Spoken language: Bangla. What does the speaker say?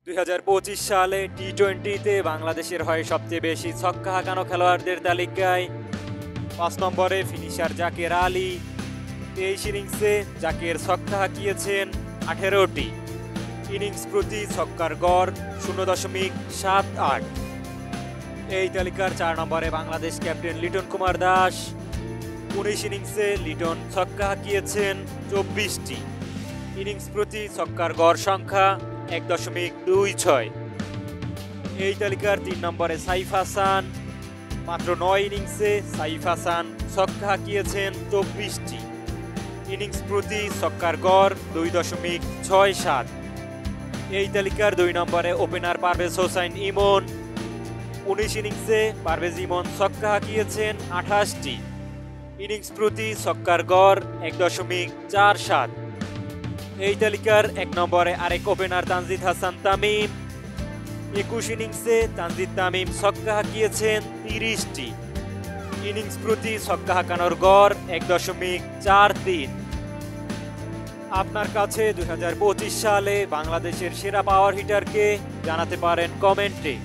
2025 সালে টি-20তে বাংলাদেশের হয়ে সবচেয়ে বেশি ছক্কা হাঁকানো খেলোয়াড়দের তালিকায় 5 নম্বরে ফিনিশার জাকের আলী। 23 ইনিংসে জাকের ছক্কা হাঁকিয়েছেন 18টি। ইনিংস প্রতি ছক্কার গড় 0.78। এই তালিকার 4 নম্বরে বাংলাদেশ ক্যাপ্টেন লিটন কুমার দাস। 19 ইনিংসে লিটন ছক্কা হাঁকিয়েছেন 24টি। ইনিংস প্রতি ছক্কার গড় সংখ্যা 1.26। এই তালিকার 3 নম্বরে সাইফ হাসান। মাত্র 9 ইনিংসে সাইফ হাসান ছক্কা হাঁকিয়েছেন 24টি। ইনিংস প্রতি ছক্কার গড় 2.67। এই তালিকার 2 নম্বরে ওপেনার পারভেজ হোসাইন ইমন। 19 ইনিংসে পারভেজ ইমন ছক্কা হাঁকিয়েছেন 28টি। ইনিংস প্রতি ছক্কার গড় 1.47। এই তালিকার 1 নম্বরে আরেক ওপেনার তানজিদ হাসান তামিম। 21 ইনিংসে তানজিদ তামিম ছক্কা হাঁকিয়েছেন 30টি। ইনিংস প্রতি ছক্কা হাঁকানোর গড় 1.43। আপনার কাছে 2025 সালে বাংলাদেশের সেরা পাওয়ার হিটারকে জানাতে পারেন কমেন্টে।